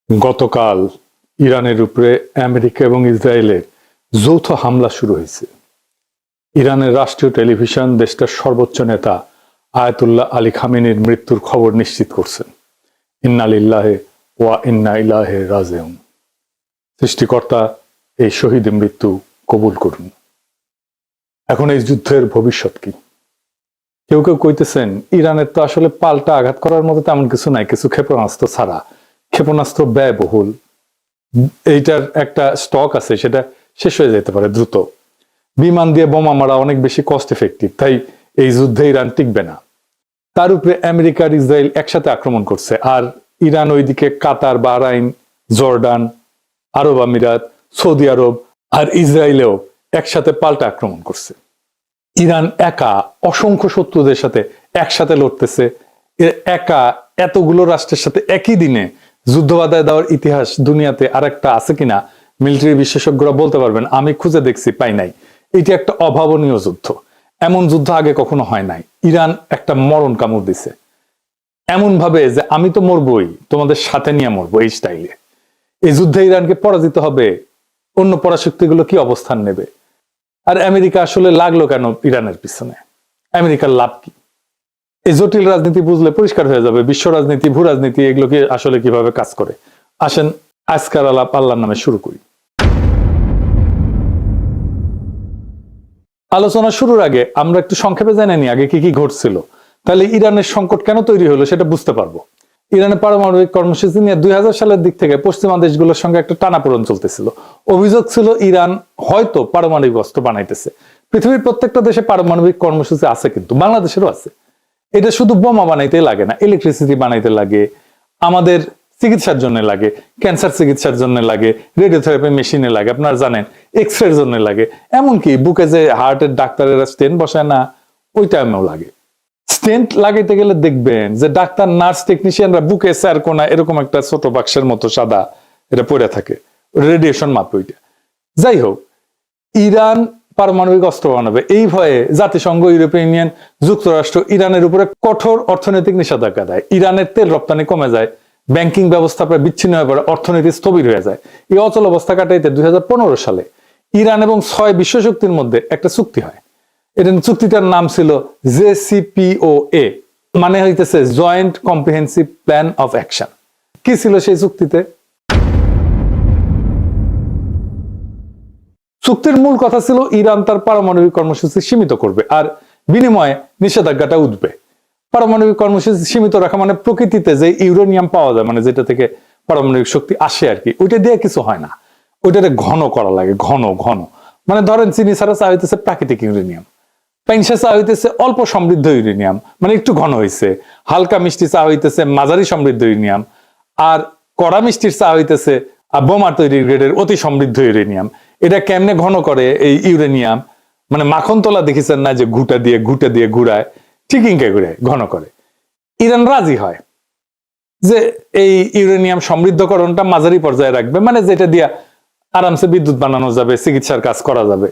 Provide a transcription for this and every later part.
গতকাল ইরানের উপরে আমেরিকা এবং ইসরায়েলের যৌথ হামলা শুরু হয়েছে। ইরানের রাষ্ট্রীয় টেলিভিশন দেশটার সর্বোচ্চ নেতা আয়াতুল্লাহ আলী খামেনির মৃত্যুর খবর নিশ্চিত করছেন। ইন্না লিল্লাহি ওয়া ইন্না ইলাইহি রাজিউন। সৃষ্টিকর্তা এই শহীদ মৃত্যু কবুল করুন। এখন এই যুদ্ধের ভবিষ্যৎ কি? কেউ কেউ কইতেছেন ইরানের তো আসলে পাল্টা আঘাত করার মতো তেমন কিছু নাই, কিছু ক্ষেপণাস্ত্র ছাড়া। ক্ষেপণাস্ত্র ব্যয়বহুল, এইটার একটা স্টক আছে, সেটা শেষ হয়ে যেতে পারে দ্রুত। বিমান দিয়ে বোমা মারা অনেক বেশি কস্ট এফেক্টিভ, তাই এই যুদ্ধে ইরান টিকবে না। তার উপরে আমেরিকা আর ইসরায়েল একসাথে আক্রমণ করছে, আর ইরান ওইদিকে কাতার, বাহরাইন, জর্ডান, আরব আমিরাত, সৌদি আরব আর ইসরায়েলেও একসাথে পাল্টা আক্রমণ করছে। ইরান একা অসংখ্য শত্রুদের সাথে একসাথে লড়তেছে। একা এতগুলো রাষ্ট্রের সাথে একই দিনে যুদ্ধ বাধায় দেওয়ার ইতিহাস দুনিয়াতে আরেকটা আছে কিনা মিলিটারি বিশেষজ্ঞরা বলতে পারবেন। আমি খুঁজে দেখছি, পাই নাই। এটি একটা অভাবনীয় যুদ্ধ, এমন যুদ্ধ আগে কখনো হয় নাই। ইরান একটা মরণ কামড় দিছে এমন ভাবে যে আমি তো মরবই, তোমাদের সাথে নিয়ে মরবো, এই স্টাইলে। এই যুদ্ধে ইরানকে পরাজিত হবে, অন্য পরাশক্তিগুলো কি অবস্থান নেবে? আর আমেরিকা আসলে লাগলো কেন ইরানের পিছনে? আমেরিকার লাভ কি? এই জটিল রাজনীতি বুঝলে পরিষ্কার হয়ে যাবে বিশ্ব রাজনীতি, ভূ রাজনীতি এগুলো কি আসলে কিভাবে কাজ করে। আসেন আজকার আলাপ আল্লাহর নামে শুরু করি। আলোচনা শুরুর আগে আমরা একটু সংক্ষেপে জেনে নিই আগে কি কি ঘটছিল, তাহলে ইরানের সংকট কেন তৈরি হলো সেটা বুঝতে পারবো। ইরানের পারমাণবিক কর্মসূচি নিয়ে 2000 সালের দিক থেকে পশ্চিমা দেশগুলোর সঙ্গে একটা টানাপোড়েন চলতেছিল। অভিযোগ ছিল ইরান হয়তো পারমাণবিক অস্ত্র বানাইতেছে। পৃথিবীর প্রত্যেকটা দেশে পারমাণবিক কর্মসূচি আছে, কিন্তু বাংলাদেশেরও আছে। এটা শুধু বোমা বানাইতে লাগে না, ইলেকট্রিসিটি বানাইতে লাগে, আমাদের চিকিৎসার জন্য লাগে, ক্যান্সার চিকিৎসার জন্য লাগে, রেডিওথেরাপি মেশিনে লাগে, আপনারা জানেন, এক্সরের জন্য লাগে, এমনকি বুকে যে হার্টের ডাক্তারেরা স্টেন্ট বসায় না, ওই টাইমেও লাগে। স্টেন্ট লাগাইতে গেলে দেখবেন যে ডাক্তার, নার্স, টেকনিশিয়ানরা বুকে স্যারকোনা এরকম একটা ছোট বাক্সের মতো সাদা এটা পড়ে থাকে, রেডিয়েশন মাপে ওইটা। যাই হোক, ইরান পারমাণবিক অস্ত্র বানাবে এই ভয়ে জাতিসংঘ, ইউরোপিয়ান ইউনিয়ন, যুক্তরাষ্ট্র ইরানের উপরে কঠোর অর্থনৈতিক নিষেধাজ্ঞা দেয়। ইরানের তেল রপ্তানি কমে যায়, ব্যাংকিং ব্যবস্থা প্রায় বিচ্ছিন্ন হয়ে পড়ে, অর্থনীতি স্থবির হয়ে যায়। এই অচল অবস্থা কাটাইতে 2015 সালে ইরান এবং 6 বিশ্বশক্তির মধ্যে একটা চুক্তি হয়। এটা চুক্তিটার নাম ছিল JCPOA, মানে হইতেছে joint comprehensive plan of action. কি ছিল সেই চুক্তিতে? চুক্তির মূল কথা ছিল ইরান তার পারমাণবিক কর্মসূচি সীমিত করবে, আর বিনিময়ে নিষেধাজ্ঞাটা উঠবে। পারমাণবিক কর্মসূচি সীমিত রাখা মানে প্রকৃতিতে যে ইউরেনিয়াম পাওয়া যায়, মানে যেটা থেকে পারমাণবিক শক্তি আসে আর কি, ওইটা দিয়ে কিছু হয় না, ওইটাতে ঘন করা লাগে, ঘন ঘন। মানে ধরেন চিনি ছাড়া চা হইতেছে প্রাকৃতিক ইউরেনিয়াম, পাইনসা চা হইতেছে অল্প সমৃদ্ধ ইউরেনিয়াম, মানে একটু ঘন হয়েছে। হালকা মিষ্টি চা হইতেছে মাঝারি সমৃদ্ধ ইউরেনিয়াম, আর কড়া মিষ্টির চা হইতেছে বোমা তৈরির গ্রেডের অতি সমৃদ্ধ ইউরেনিয়াম। এটা কেমনে ঘন করে এই ইউরেনিয়াম? মানে মাখন তোলা দেখেছেন না, যে ঘুটে দিয়ে ঘুরায়, ঠিক ইনকে ঘুরে ঘন করে। ইরান রাজি হয় যে এই ইউরেনিয়াম সমৃদ্ধকরণটা মাঝারি পর্যায়ে রাখবে, মানে যেটা দিয়ে আরামসে বিদ্যুৎ বানানো যাবে, চিকিৎসার কাজ করা যাবে।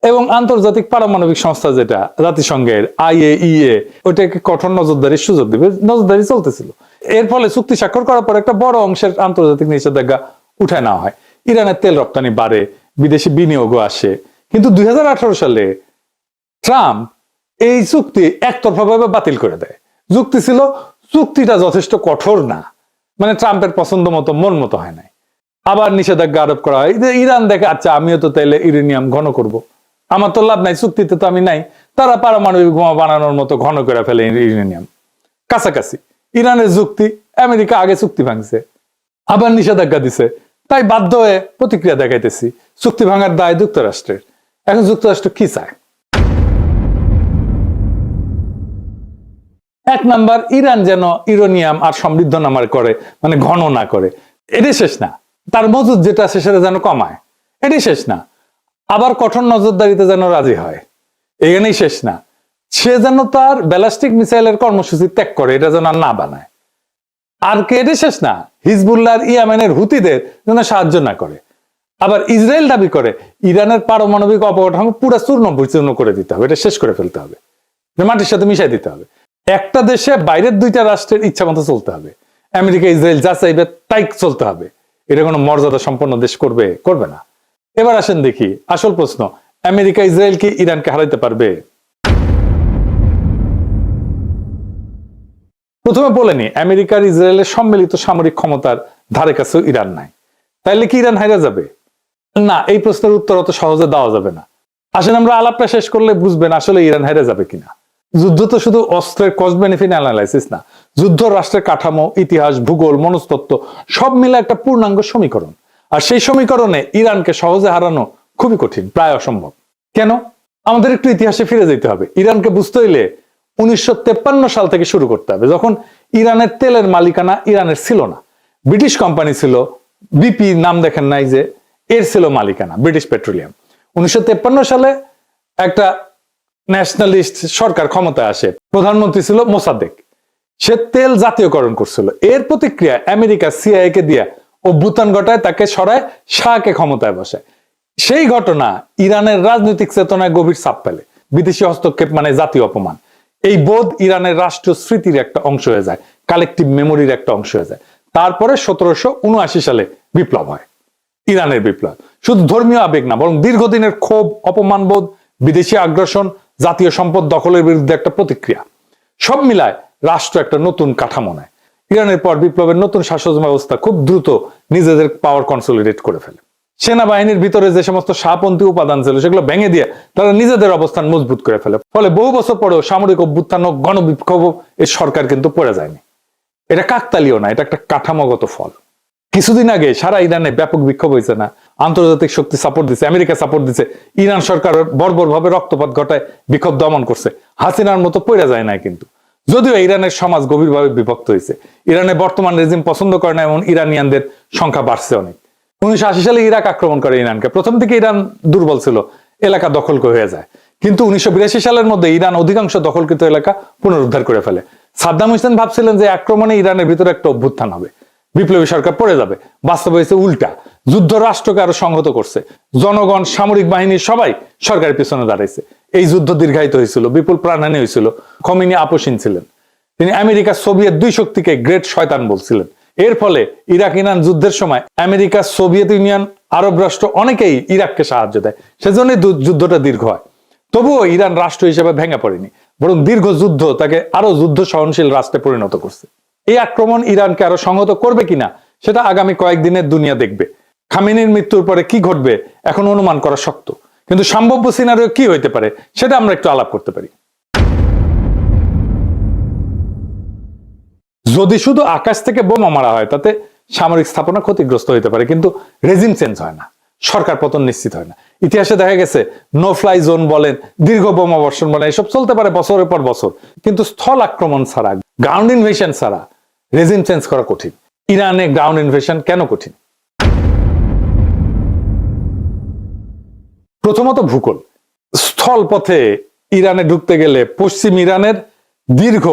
এবং আন্তর্জাতিক পারমাণবিক সংস্থা যেটা জাতিসংঘের IAEA, ওটাকে কঠোর নজরদারির সুযোগ দিবে। নজরদারি চলতেছিল। এর ফলে চুক্তি স্বাক্ষর করার পর একটা বড় অংশের আন্তর্জাতিক নিষেধাজ্ঞা উঠায় নেওয়া হয়। ইরানের তেল রপ্তানি বাড়ে, বিদেশি বিনিয়োগও আসে। কিন্তু 2018 সালে ট্রাম্প এই চুক্তি একতরফাভাবে বাতিল করে দেয়। যুক্তি ছিল চুক্তিটা যথেষ্ট কঠোর না, মানে ট্রাম্পের পছন্দ মতো, মন মতো হয় নাই। আবার নিষেধাজ্ঞা আরোপ করা হয়। ইরান দেখে, আচ্ছা আমিও তো তাইলে ইউরেনিয়াম ঘন করব, আমার তো লাভ নাই, চুক্তিতে তো আমি নাই। তারা পারমাণবিক বোমা বানানোর মতো ঘন করে ফেলে ইউরেনিয়াম। কাছাকাছি ইরানের যুক্তি, আমেরিকা আগে চুক্তি ভাঙছে, আবার নিষেধাজ্ঞা দিছে, তাই বাধ্য হয়ে প্রতিক্রিয়া দেখাইতেছি। চুক্তি ভাঙার দায় যুক্তরাষ্ট্রের। এখন যুক্তরাষ্ট্র কি চায়? এক নাম্বার, ইরান যেন ইউরেনিয়াম আর সমৃদ্ধ নামার করে, মানে ঘন না করে। এটাই শেষ না, তার মজুদ যেটা আছে সেটা যেন কমায়। এটাই শেষ না, আবার কঠোর নজরদারিতে যেন রাজি হয়। এখানেই শেষ না, সে যেন তার ব্যালিস্টিক মিসাইলের কর্মসূচি ত্যাগ করে, এটা যেন না বানায়। আর কে? এটাই শেষ না, হিজবুল্লাহ আর ইয়েমেনের হুতিদের যেন সাহায্য না করে। আবার ইসরায়েল দাবি করে ইরানের পারমাণবিক অবকাঠামো পুরো চূর্ণ বিচূর্ণ করে দিতে হবে, এটা শেষ করে ফেলতে হবে, মাটির সাথে মিশাই দিতে হবে। একটা দেশে বাইরের 2টা রাষ্ট্রের ইচ্ছা মতো চলতে হবে। আমেরিকা ইসরায়েল যা চাইবে তাই চলতে হবে, এটা কোনো মর্যাদা সম্পন্ন দেশ করবে না। এবার আসেন দেখি আসল প্রশ্ন, আমেরিকা ইসরায়েল কি ইরানকে হারাইতে পারবে? প্রথমে বলেনি আমেরিকার ইসরায়েলের সম্মিলিত সামরিক ক্ষমতার ধারে কাছেও ইরান নাই, তাইলে কি ইরান হারা যাবে? না, এই প্রশ্নের উত্তর অত সহজে দেওয়া যাবে না। আসেন আমরা আলাপটা শেষ করলে বুঝবেন আসলে ইরান হেরে যাবে কিনা। যুদ্ধ তো শুধু অস্ত্রের কস্ট বেনিফিট অ্যানালাইসিস না, যুদ্ধ রাষ্ট্রের কাঠামো, ইতিহাস, ভূগোল, মনস্তত্ত্ব সব মিলে একটা পূর্ণাঙ্গ সমীকরণ। আর সেই সমীকরণে ইরানকে সহজে হারানো খুবই কঠিন, প্রায় অসম্ভব। কেন? আমাদের একটু ইতিহাসে ফিরে যেতে হবে। ইরানকে বুঝতে হইলে 1953 সাল থেকে শুরু করতে হবে, যখন ইরানের তেলের মালিকানা ইরানের ছিল না, ব্রিটিশ কোম্পানি ছিল, বিপি নাম দেখেন নাই যে, এর ছিল মালিকানা, ব্রিটিশ পেট্রোলিয়াম। 1953 সালে একটা ন্যাশনালিস্ট সরকার ক্ষমতায় আসে, প্রধানমন্ত্রী ছিল মোসাদ্দেক, সে তেল জাতীয়করণ করছিল। এর প্রতিক্রিয়া আমেরিকা সিআইএ কে দিয়া অভ্যুত্থান ঘটায়, তাকে সরায়, শাহকে ক্ষমতায় বসায়। সেই ঘটনা ইরানের রাজনৈতিক চেতনায় গভীর ছাপ ফেলে। বিদেশি হস্তক্ষেপ মানে জাতীয় অপমান, এই বোধ ইরানের রাষ্ট্রীয় স্মৃতির একটা অংশ হয়ে যায়, কালেকটিভ মেমোরির একটা অংশ হয়ে যায়। তারপরে 1779 সালে বিপ্লব হয়, ইরানের বিপ্লব। শুধু ধর্মীয় আবেগ না, বরং দীর্ঘদিনের ক্ষোভ, অপমানবোধ, বিদেশি আগ্রাসন, জাতীয় সম্পদ দখলের বিরুদ্ধে একটা প্রতিক্রিয়া, সব মিলায় রাষ্ট্র একটা নতুন কাঠামো নেয়। ইরানের পর বিপ্লবের নতুন শাসন ব্যবস্থা খুব দ্রুত নিজেদের পাওয়ার কনসলিডেট করে ফেলে। সেনাবাহিনীর ভিতরে যে সমস্ত শাহপন্থী উপাদান ছিল সেগুলো ভেঙে দিয়ে তারা নিজেদের অবস্থান মজবুত করে ফেলে। ফলে বহু বছর পরেও সামরিক অভ্যুত্থান ও গণবিক্ষোভ এর সরকার কিন্তু পড়ে যায়নি। এটা কাকতালীয় না, এটা একটা কাঠামোগত ফল। কিছুদিন আগে সারা ইরানে ব্যাপক বিক্ষোভ হয়েছে না? আন্তর্জাতিক শক্তি সাপোর্ট দিচ্ছে, আমেরিকা সাপোর্ট দিচ্ছে, ইরান সরকার বর্বর ভাবে রক্তপাত ঘটায় বিক্ষোভ দমন করছে, হাসিনার মতো পড়ে যায় না। কিন্তু যদিও ইরানের সমাজ গভীরভাবে বিভক্ত হয়েছে, ইরানের বর্তমান রেজিম পছন্দ করে না এমন ইরানিয়ানদের সংখ্যা বাড়ছে অনেক। 1980 সালে ইরাক আক্রমণ করে ইরানকে। প্রথম থেকে ইরান দুর্বল ছিল, এলাকা দখল হয়ে যায়, কিন্তু 1982 সালের মধ্যে ইরান অধিকাংশ দখলকৃত এলাকা পুনরুদ্ধার করে ফেলে। সাদ্দাম হোসেন ভাবছিলেন যে আক্রমণে ইরানের ভিতরে একটা অভ্যুত্থান হবে, বিপ্লবী সরকার পড়ে যাবে। বাস্তব হয়েছে উল্টা, যুদ্ধ রাষ্ট্রকে আরো সংহত করছে। জনগণ, সামরিক বাহিনী সবাই সরকারের পিছনে দাঁড়াইছে। এই যুদ্ধ দীর্ঘায়িত হয়েছিল, বিপুল প্রাণহানি হয়েছিল। খোমেনি আপোষহীন ছিলেন, তিনি আমেরিকা সোভিয়েত দুই শক্তিকে গ্রেট শয়তান বলছিলেন। এর ফলে ইরাক ইরান যুদ্ধের সময় আমেরিকা, সোভিয়েত ইউনিয়ন, আরব রাষ্ট্র অনেকেই ইরাককে সাহায্য দেয়, সেজন্য যুদ্ধটা দীর্ঘ হয়। তবুও ইরান রাষ্ট্র হিসেবে ভেঙে পড়েনি, বরং দীর্ঘ যুদ্ধ তাকে আরো যুদ্ধ সহনশীল রাষ্ট্রে পরিণত করছে। এই আক্রমণ ইরানকে আরো সংহত করবে কিনা সেটা আগামী কয়েকদিনের দুনিয়া দেখবে। খামেনির মৃত্যুর পরে কি ঘটবে এখন অনুমান করা শক্ত, কিন্তু সম্ভাব্য সিনারিও কি হইতে পারে সেটা আমরা একটু আলাপ করতে পারি। যদি শুধু আকাশ থেকে বোমা মারা হয় তাতে সামরিক স্থাপনা ক্ষতিগ্রস্ত হইতে পারে, কিন্তু রেজিম চেঞ্জ হয় না, সরকার পতন নিশ্চিত হয় না। ইতিহাসে দেখা গেছে নো ফ্লাই জোন বলেন, দীর্ঘ বোমা বর্ষণ বলেন, এসব চলতে পারে বছরের পর বছর, কিন্তু স্থল আক্রমণ ছাড়া, গ্রাউন্ড ইনভেশন ছাড়া রেজিম চেঞ্জ করা কঠিন। ইরানে গ্রাউন্ড ইনভেশন কেন কঠিন? প্রথমত ভূগোল। স্থল পথে ইরানে ঢুকতে গেলে পশ্চিম ইরানের দীর্ঘ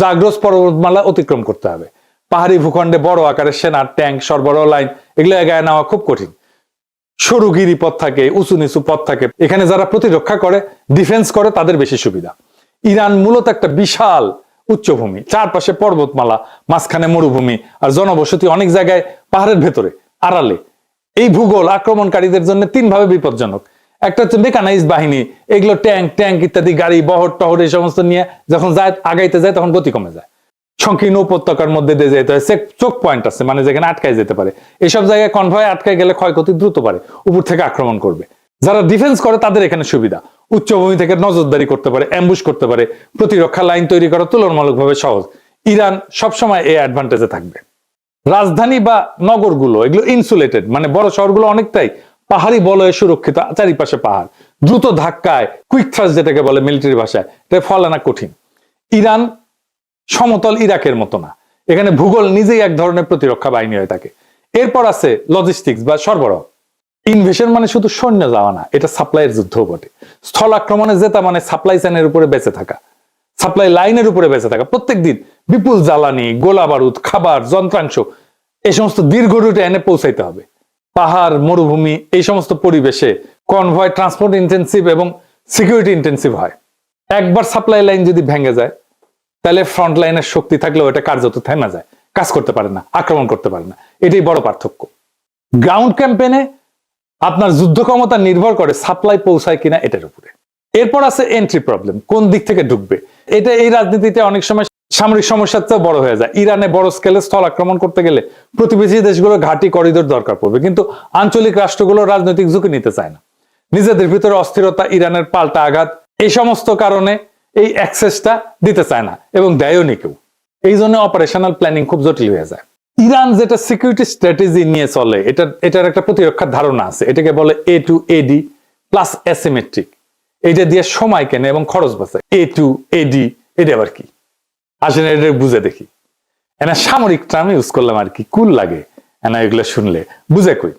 জাগ্রস পর্বতমালা অতিক্রম করতে হবে। পাহাড়ি ভূখণ্ডে বড় আকারের সেনা, ট্যাঙ্ক, সরবরাহ লাইন এগুলো এগায় নেওয়া খুব কঠিন। সরু গিরি পথ থাকে, উঁচু নিচু পথ থাকে, এখানে যারা প্রতিরক্ষা করে, ডিফেন্স করে, তাদের বেশি সুবিধা। ইরান মূলত একটা বিশাল উচ্চভূমি, চারপাশে পর্বতমালা, মাঝখানে মরুভূমি, আর জনবসতি অনেক জায়গায় পাহাড়ের ভেতরে আড়ালে। এই ভূগোল আক্রমণকারীদের জন্য তিন ভাবে বিপজ্জনক। একটা হচ্ছে মেকানাইজড বাহিনী, এগুলো ট্যাঙ্ক ইত্যাদি, গাড়ি, বহর টহর এই সমস্ত নিয়ে যখন আগাইতে যায় তখন গতি কমে যায়। সংকীর্ণ উপত্যকার মধ্যে দিয়ে যেতে হয়, চোখ পয়েন্ট আছে মানে যেখানে আটকায় যেতে পারে। এইসব জায়গায় কনভয় আটকায় গেলে ক্ষয়ক্ষতি দ্রুত পারে, উপর থেকে আক্রমণ করবে। যারা ডিফেন্স করে তাদের এখানে সুবিধা, উচ্চভূমি থেকে নজরদারি করতে পারে, অ্যাম্বুশ করতে পারে, প্রতিরক্ষা লাইন তৈরি করা তুলনামূলকভাবে সহজ। ইরান সবসময় এই অ্যাডভান্টেজে থাকবে। রাজধানী বা নগরগুলো এগুলো ইনসুলেটেড, মানে বড় শহরগুলো অনেকটাই পাহাড়ি বলয়ে সুরক্ষিত, চারিপাশে পাহাড়। দ্রুত ধাক্কায়, কুইক থ্রাস্ট যেটাকে বলে মিলিটারি ভাষায়, এটা ফল আনা কঠিন। ইরান সমতল ইরাকের মতো না, এখানে ভূগোল নিজেই এক ধরনের প্রতিরক্ষা বাহিনী হয়ে থাকে। এরপর আছে লজিস্টিক্স বা সরবরাহ। ইনভেশন মানে শুধু সৈন্য যাওয়া না, এটা সাপ্লাইয়ের যুদ্ধও বটে। স্থল আক্রমণে জেতা মানে সাপ্লাই চেইনের উপরে বেঁচে থাকা, সাপ্লাই লাইনের উপরে বেঁচে থাকা। প্রত্যেক দিন বিপুল জ্বালানি, গোলা বারুদ, খাবার, যন্ত্রাংশ এই সমস্ত দীর্ঘ রুটে এনে পৌঁছাইতে হবে। পাহাড়, মরুভূমি এই সমস্ত পরিবেশে কনভয় ট্রান্সপোর্ট ইন্টেন্সিভ এবং সিকিউরিটি ইন্টেন্সিভ হয়। একবার সাপ্লাই লাইন যদি ভেঙে যায় তাহলে ফ্রন্ট লাইনের শক্তি থাকলেও এটা কার্যত থেমে যায়, কাজ করতে পারে না, আক্রমণ করতে পারে না। এটাই বড় পার্থক্য। গ্রাউন্ড ক্যাম্পেইনে আপনার যুদ্ধ ক্ষমতা নির্ভর করে সাপ্লাই পৌঁছায় কিনা এটার উপরে। এরপর আছে এন্ট্রি প্রবলেম, কোন দিক থেকে ঢুকবে। এটা এই রাজনীতিতে অনেক সময় সামরিক সমস্যার চেয়ে বড় হয়ে যায়। ইরানে বড় স্কেলে স্থল আক্রমণ করতে গেলে প্রতিবেশী দেশগুলো ঘাঁটি করিডোর দরকার পড়বে, কিন্তু আঞ্চলিক রাষ্ট্রগুলো রাজনৈতিক ঝুঁকি নিতে চায় না। নিজেদের ভিতরে অস্থিরতা, ইরানের পাল্টা আঘাত, এই সমস্ত কারণে এই অ্যাক্সেসটা দিতে চায় না এবং দেয়ও নি কেউ। এই জন্য অপারেশনাল প্ল্যানিং খুব জটিল হয়ে যায়। ইরান যেটা সিকিউরিটি স্ট্র্যাটেজি নিয়ে চলে, এটার একটা প্রতিরক্ষার ধারণা আছে। এটাকে বলে A to AD plus asymmetric. এটা দিয়ে সময় কেনে এবং খরচ বাঁচে। A to AD এটা আবার কি আসলে এটা বুঝে দেখি। এনা সামরিক টার্ম ইউজ করলাম আর কি, কুল লাগে এনা এগুলো শুনলে, বুঝে কই।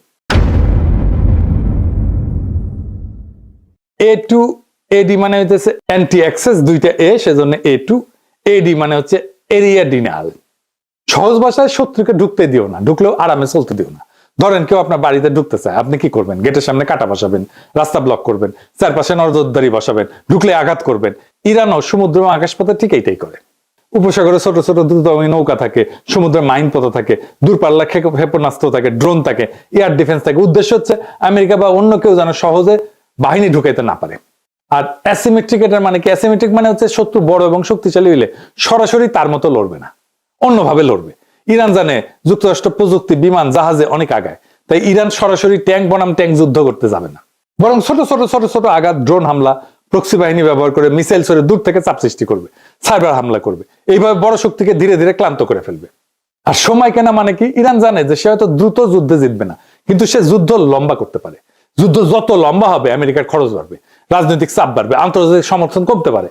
A to AD মানে হচ্ছে অ্যান্টি অ্যাক্সেস, দুইটা A, সেজন্য A to AD মানে হচ্ছে এরিয়া ডিনাল। সহজ ভাষায় শত্রুকে ঢুকতে দিও না, ঢুকলেও আরামে চলতে দিও না। ধরেন কেউ আপনার বাড়িতে ঢুকতে চায়, আপনি কি করবেন? গেটের সামনে কাটা বসাবেন, রাস্তা ব্লক করবেন, চারপাশে নজরদারি বসাবেন, ঢুকলে আঘাত করবেন। ইরানও সমুদ্র এবং আকাশপথে ঠিক এইটাই করে। উপসাগরে ছোট ছোট দ্রুতগামী নৌকা থাকে, সমুদ্রের মাইন পথ থাকে, দূরপাল্লা ক্ষেপণাস্ত্র থাকে, ড্রোন থাকে, এয়ার ডিফেন্স থাকে। উদ্দেশ্য হচ্ছে আমেরিকা বা অন্য কেউ যেন সহজে বাহিনী ঢুকাইতে না পারে। আর অ্যাসিমেট্রিক, এটার মানে কি? অ্যাসিমেট্রিক মানে হচ্ছে শত্রু বড় এবং শক্তিশালী হইলে সরাসরি তার মতো লড়বে না, অন্যভাবে লড়বে। ইরান জানে যুক্তরাষ্ট্র প্রযুক্তি, বিমান, জাহাজে অনেক আগায়, তাই ইরান সরাসরি ট্যাঙ্ক বনাম ট্যাঙ্ক যুদ্ধ করতে যাবে না, বরং ছোট ছোট ছোট ছোট আঘাত, ড্রোন হামলা, প্রক্সি বাহিনী ব্যবহার করে মিসাইল ছড়ে দূর থেকে চাপ সৃষ্টি করবে, সাইবার হামলা করবে। এইভাবে বড় শক্তিকে ধীরে ধীরে ক্লান্ত করে ফেলবে। আর সময় কেনা মানে কি? ইরান জানে যে সে হয়তো দ্রুত যুদ্ধে জিতবে না, কিন্তু সে যুদ্ধ লম্বা করতে পারে। যুদ্ধ যত লম্বা হবে আমেরিকার খরচ বাড়বে, রাজনৈতিক চাপ বাড়বে, আন্তর্জাতিক সমর্থন কমতে পারে,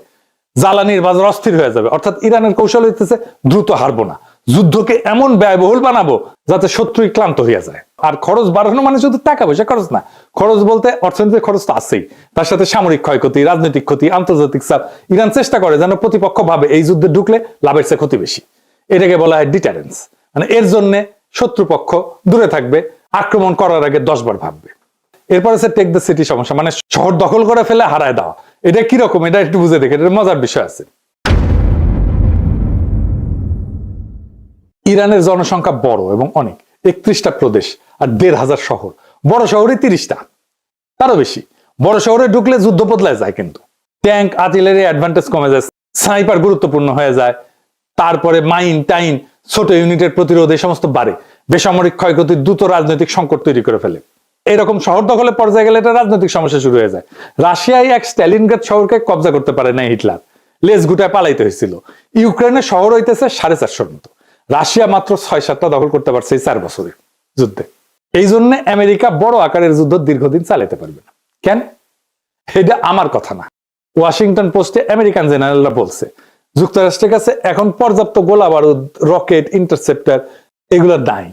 জ্বালানির বাজার অস্থির হয়ে যাবে। অর্থাৎ ইরানের কৌশল হইতেছে দ্রুত হারবো না, যুদ্ধকে এমন ব্যয়বহুল বানাবো যাতে শত্রুই ক্লান্ত হইয়া যায়। আর খরচ বাড়ানো মানে শুধু টাকা পয়সা খরচ না, খরচ বলতে অর্থনৈতিক খরচ তো আছেই, তার সাথে সামরিক ক্ষয়ক্ষতি, রাজনৈতিক ক্ষতি, আন্তর্জাতিক চাপ। ইরান চেষ্টা করে যেন প্রতিপক্ষ ভাবে এই যুদ্ধে ঢুকলে লাভের চেয়ে ক্ষতি বেশি। এটাকে বলা হয় ডিটারেন্স। মানে এর জন্য শত্রুপক্ষ দূরে থাকবে, আক্রমণ করার আগে 10 বার ভাববে। এরপর আছে টেক দ্য সিটি সমস্যা, মানে শহর দখল করে ফেলে হারায় দেওয়া। এটা কিরকম, এটা একটু বুঝে দেখে, এটা মজার বিষয় আছে। ইরানের জনসংখ্যা বড় এবং অনেক, 31টা প্রদেশ আর 1500 শহর। বড় শহরে 30টা, তারও বেশি। বড় শহরে ঢুকলে যুদ্ধ বদলায় যায়, কিন্তু ট্যাঙ্ক, আর্টিলারি অ্যাডভান্টেজ কমে যায়, স্নাইপার গুরুত্বপূর্ণ হয়ে যায়, তারপরে মাইন টাইন, ছোট ইউনিটের প্রতিরোধ, এই সমস্ত বাড়ে। বেসামরিক ক্ষয়ক্ষতি, দ্রুত রাজনৈতিক সংকট তৈরি করে ফেলে। এরকম শহর দখলের পর্যায়ে গেলে এটা রাজনৈতিক সমস্যা শুরু হয়ে যায়। রাশিয়ায় এক স্ট্যালিনগ্রাদ শহরকে কব্জা করতে পারে না হিটলার, লেজ গুটায় পালাইতে হয়েছিল। ইউক্রেনের শহর হইতেছে 450 মতো, রাশিয়া মাত্র 6-7টা দখল করতে পারছে এই 4 বছরের যুদ্ধে। এই জন্য আমেরিকা বড় আকারের যুদ্ধ দীর্ঘদিন চালাতে পারবে না। কেন? এটা আমার কথা না, ওয়াশিংটন পোস্টে আমেরিকান জেনারেলরা বলছে যুক্তরাষ্ট্রের কাছে এখন পর্যাপ্ত গোলা বারুদ, রকেট, ইন্টারসেপ্টর এগুলো নাই,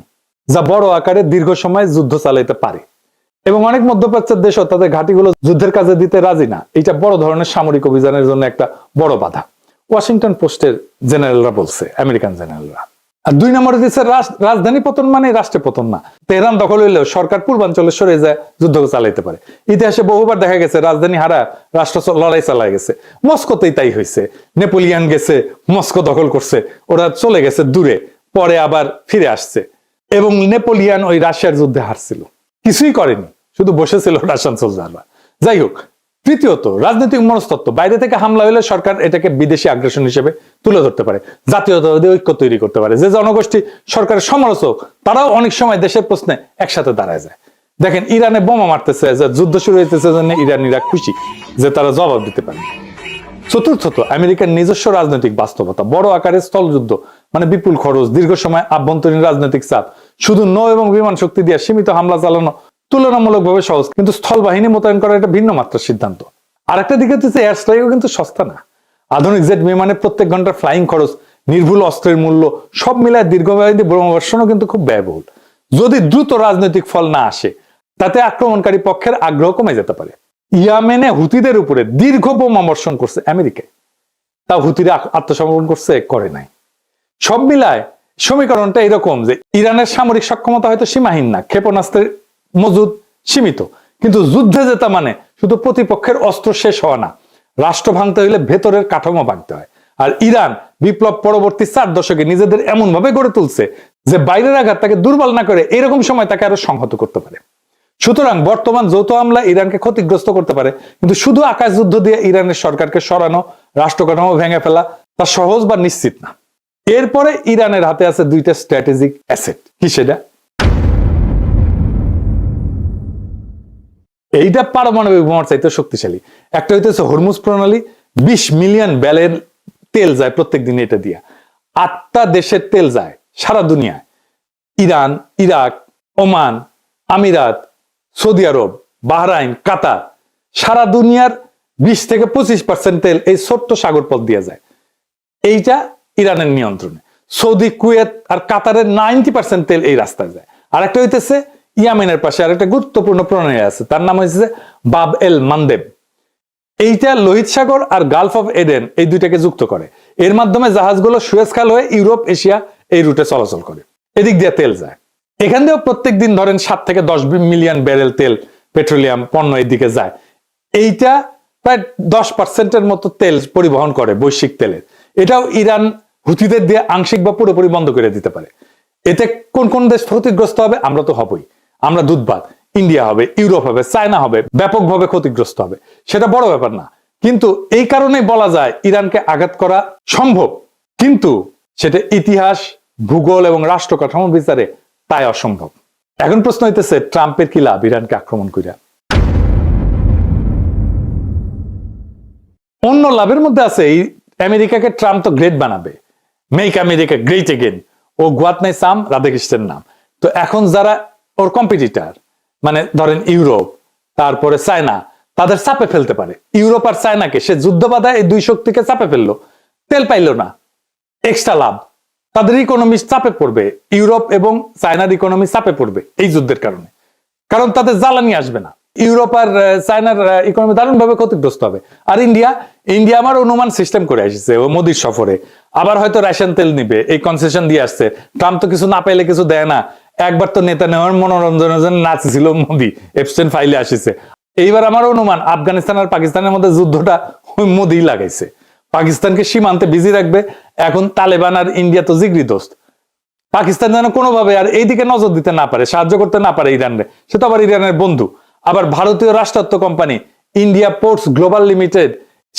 যা বড় আকারে দীর্ঘ সময় যুদ্ধ চালাইতে পারে। এবং অনেক মধ্যপ্রাচ্যের দেশও তাদের ঘাঁটিগুলো যুদ্ধের কাজে দিতে রাজি না। এটা বড় ধরনের সামরিক অভিযানের জন্য একটা বড় বাধা, ওয়াশিংটন পোস্টের জেনারেলরা বলছে, আমেরিকান জেনারেলরা। আর 2 নম্বরে দিচ্ছে রাজধানী পতন মানে রাষ্ট্রের পতন না। তেহরান দখল হইলেও সরকার পূর্বাঞ্চলে সরে যায়, যুদ্ধ চালাইতে পারে। ইতিহাসে বহুবার দেখা গেছে রাজধানী হারা রাষ্ট্র লড়াই চালায় গেছে। মস্কোতেই তাই হয়েছে, নেপোলিয়ান গেছে, মস্কো দখল করছে, ওরা চলে গেছে দূরে, পরে আবার ফিরে আসছে। এবং নেপোলিয়ান ওই রাশিয়ার যুদ্ধে হারছিল, কিছুই করেনি, শুধু বসেছিল রাশিয়ান সোলজাররা। যাই হোক, তৃতীয়ত রাজনৈতিক মনস্তত্ত্ব। বাইরে থেকে হামলা হলে সরকার এটাকে বিদেশি আগ্রাসন হিসেবে তুলে ধরতে পারে, জাতীয়তাবাদী ঐক্য তৈরি করতে পারে। যে জনগোষ্ঠী সরকারের সমালোচক তারাও অনেক সময় দেশের প্রশ্নে একসাথে দাঁড়ায় যায়। দেখেন ইরানে বোমা মারতেছে, যুদ্ধ শুরু হইতেছে জন্য ইরানিরা খুশি যে তারা জবাব দিতে পারে। চতুর্থত আমেরিকার নিজস্ব রাজনৈতিক বাস্তবতা। বড় আকারের স্থলযুদ্ধ মানে বিপুল খরচ, দীর্ঘ সময় আভ্যন্তরীণ রাজনৈতিক চাপ। শুধু নৌ এবং বিমান শক্তি দিয়ে সীমিত হামলা চালানো তুলনামূলকভাবে সহজ, কিন্তু স্থল বাহিনী মোতায়েন করা একটা ভিন্ন মাত্রার সিদ্ধান্ত। আরেকটা দিকে হচ্ছে এয়ার স্ট্রাইকও কিন্তু সস্তা না। আধুনিক জেট বিমানে প্রত্যেক ঘন্টার ফ্লাইং খরচ, নির্ভুল অস্ত্রের মূল্য, সব মিলায় দীর্ঘমেয়াদী বোমাবর্ষণও কিন্তু খুব ব্যয়বহুল। যদি দ্রুত রাজনৈতিক ফল না আসে, তাতে আক্রমণকারী পক্ষের আগ্রহ কমে যেতে পারে। ইয়ামেনে হুতিদের উপরে দীর্ঘ বোমাবর্ষণ করছে আমেরিকায়, তা হুতিরা আত্মসমর্পণ করছে? করে নাই। সব মিলায় সমীকরণটা এরকম যে ইরানের সামরিক সক্ষমতা হয়তো সীমাহীন না, ক্ষেপণাস্ত্রের মজুদ সীমিত, কিন্তু যুদ্ধে জেতা মানে শুধু প্রতিপক্ষের অস্ত্র শেষ হওয়া না, রাষ্ট্র ভাঙতে হইলে ভেতরের কাঠামো ভাঙতে হয়। আর ইরান বিপ্লব পরবর্তী 4 দশকে নিজেদের এমন ভাবে গড়ে তুলছে যে বাইরের আঘাত তাকে দুর্বল না করে এরকম সময় তাকে আরো সংহত করতে পারে। সুতরাং বর্তমান যৌথ হামলা ইরানকে ক্ষতিগ্রস্ত করতে পারে, কিন্তু শুধু আকাশ যুদ্ধ দিয়ে ইরানের সরকারকে সরানো, রাষ্ট্র কাঠামো ভেঙে ফেলা তা সহজ বা নিশ্চিত না। এরপরে ইরানের হাতে আছে 2টা স্ট্র্যাটেজিক অ্যাসেট। কি সেটা? এইটা পারমাণবিক বোমার চাইতে শক্তিশালী। একটা হইতেছে হরমুজ প্রণালী, 20 মিলিয়ন ব্যারেল তেল যায় প্রত্যেক দিন এটা দিয়া। 8টা দেশের তেল যায় সারা দুনিয়ায়, ইরান, ইরাক, ওমান, আমিরাত, সৌদি আরব, বাহরাইন, কাতার, সারা দুনিয়ার 20 থেকে 25% তেল এই ছোট্ট সাগর পথ দিয়ে যায়। এইটা ইরানের নিয়ন্ত্রণে। সৌদি, কুয়েত আর কাতারের 90% তেল এই রাস্তায় যায়। আর একটা হইতেছে ইয়ামেনের পাশে আর একটা গুরুত্বপূর্ণ প্রণালী আছে, তার নাম হচ্ছে বাব এল মানদেব। এইটা লোহিত সাগর আর গালফ অফ এডেন এই দুইটাকে যুক্ত করে। এর মাধ্যমে জাহাজগুলো সুয়েজ খাল হয়ে ইউরোপ, এশিয়া এই রুটে চলাচল করে। এদিক দিয়ে তেল যায়। এখান দিয়েও প্রত্যেক দিন ধরেন 7 থেকে 10 মিলিয়ন ব্যারেল তেল, পেট্রোলিয়াম পণ্য এদিকে যায়। এইটা প্রায় 10%-এর মতো তেল পরিবহন করে বৈশ্বিক তেলের। এটাও ইরান হুথিদের দিয়ে আংশিক বা পুরোপুরি বন্ধ করে দিতে পারে। এতে কোন কোন দেশ ক্ষতিগ্রস্ত হবে? আমরা তো হবই। আমরা দুধবাদ, ইন্ডিয়া হবে, ইউরোপ হবে, চায়না হবে, ব্যাপকভাবে ক্ষতিগ্রস্ত হবে। সেটা বড় ব্যাপার না, কিন্তু এই কারণেই বলা যায় ইরানকে আঘাত করা সম্ভব, কিন্তু সেটা ইতিহাস, ভূগোল এবং রাষ্ট্র কাঠামো বিচারে তাই অসম্ভব। এখন প্রশ্ন হইতেছে ট্রাম্পের কি লাভ ইরানকে আক্রমণ কইরা? অন্য লাভের মধ্যে আছে আমেরিকাকে ট্রাম্প তো গ্রেট বানাবে, মেক আমেরিকা গ্রেট এগেন। ও গুয়াতনাই সাম রাধাকৃষ্ণের নাম। তো এখন যারা ওর কম্পিটিটর, মানে ধরেন ইউরোপ, তারপরে চায়না, তাদের চাপে ফেলতে পারে। ইউরোপ আর চায়নাকে সে যুদ্ধ বাধায় এই দুই শক্তিকে চাপে ফেললো, তেল পাইলো না, এক্সট্রা লাভ। তাদের ইকোনমি চাপে পড়বে, ইউরোপ এবং চায়নার ইকোনমি চাপে পড়বে এই যুদ্ধের কারণে, কারণ তাদের জ্বালানি আসবে না। ইউরোপ আর চায়নার ইকোনমি দারুণভাবে ক্ষতিগ্রস্ত হবে। আর ইন্ডিয়া আমার অনুমান সিস্টেম করে আসছে ও মোদির সফরে, আবার হয়তো রাশিয়ান তেল নিবে, এই কনসেশন দিয়ে আসছে। ট্রাম্প তো কিছু না পাইলে কিছু দেয় না। একবার তো নেতা নেওয়ার মনোরঞ্জনের জন্য নাচছিল মোদি, এপস্টেইন ফাইলে আসিছে। এইবার আমার অনুমান আফগানিস্তান আর পাকিস্তানের মধ্যে যুদ্ধটা ওই মোদি লাগাইছে, পাকিস্তানকে সীমান্তে বিজি রাখবে। এখন তালেবান আর ইন্ডিয়া তো জিগরি দোস্ত, পাকিস্তান যেন কোনোভাবে আর এইদিকে নজর দিতে না পারে, সাহায্য করতে না পারে ইরানরে। সে তো আবার ইরানের বন্ধু। আবার ভারতীয় রাষ্ট্রায়ত্ত company India ports global limited,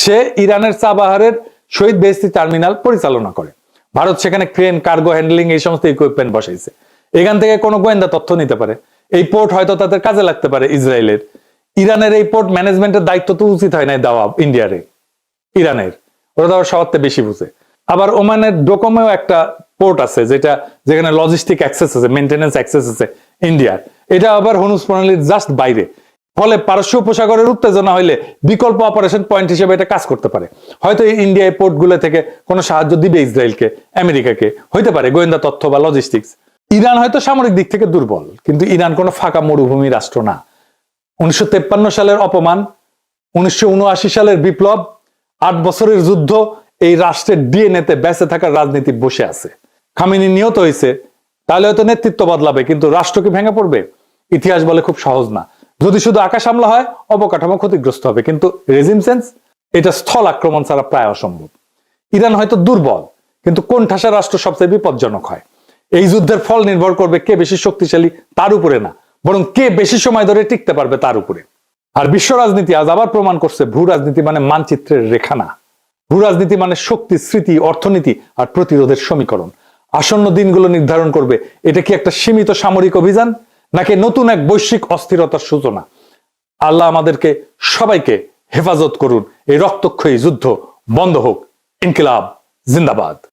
সে ইরানের চাবাহারের শহীদ বেহেশতি টার্মিনাল পরিচালনা করে। ভারত সেখানে ক্রেন, কার্গো হ্যান্ডলিং এই সমস্ত ইকুইপমেন্ট বসাইছে। এখান থেকে কোনো গোয়েন্দা তথ্য নিতে পারে। এই পোর্ট হয়তো তাদের কাজে লাগতে পারে ইসরায়েলের। ইরানের এই পোর্ট ম্যানেজমেন্টের দায়িত্ব তো উচিত হয় না দেওয়া ইন্ডিয়ারে, ইরানের, ওরা তো সবার বেশি বুঝে। আবার ওমানের ডোকোমেও একটা পোর্ট আছে যেখানে লজিস্টিক অ্যাক্সেস আছে, মেইনটেনেন্স অ্যাক্সেস আছে ইন্ডিয়ার। এটা আবার হরমুজ প্রণালীর জাস্ট বাইরে। ফলে পারস্য উপসাগরের উত্তেজনা হইলে বিকল্প অপারেশন পয়েন্ট হিসেবে এটা কাজ করতে পারে। হয়তো ইন্ডিয়া এই পোর্টগুলো থেকে কোনো সাহায্য দিবে ইসরায়েলকে, আমেরিকাকে, হইতে পারে গোয়েন্দা তথ্য বা লজিস্টিক্স। ইরান হয়তো সামরিক দিক থেকে দুর্বল, কিন্তু ইরান কোনো ফাঁকা মরুভূমি রাষ্ট্র না। 1953 সালের অপমান, 1979 সালের বিপ্লব, 8 বছরের যুদ্ধ, এই রাষ্ট্রের ডিএনএতে বেঁচে থাকার রাজনীতি বসে আছে। খামেনি নিহত হয়েছে, তাহলে হয়তো নেতৃত্ব বদলাবে, কিন্তু রাষ্ট্র কি ভেঙে পড়বে? ইতিহাস বলে খুব সহজ না। যদি শুধু আকাশ হামলা হয় অবকাঠামো ক্ষতিগ্রস্ত হবে, কিন্তু রেজিম চেঞ্জ এটা স্থল আক্রমণ ছাড়া প্রায় অসম্ভব। ইরান হয়তো দুর্বল, কিন্তু কোন ঠাসা রাষ্ট্র সবচেয়ে বিপজ্জনক হয়? এই যুদ্ধের ফল নির্ভর করবে কে বেশি শক্তিশালী তার উপরে না, বরং কে বেশি সময় ধরে টিকতে পারবে তার উপরে। আর বিশ্ব রাজনীতি আজ আবার প্রমাণ করছে ভূ রাজনীতি মানে মানচিত্রের রেখা না। ভূ রাজনীতি মানে শক্তি, স্মৃতি, অর্থনীতি আর প্রতিরোধের সমীকরণ। আসন্ন দিনগুলো নির্ধারণ করবে এটা কি একটা সীমিত সামরিক অভিযান নাকি নতুন এক বৈশ্বিক অস্থিরতার সূচনা। আল্লাহ আমাদেরকে সবাইকে হেফাজত করুন। এই রক্তক্ষয়ী যুদ্ধ বন্ধ হোক। ইনকিলাব জিন্দাবাদ।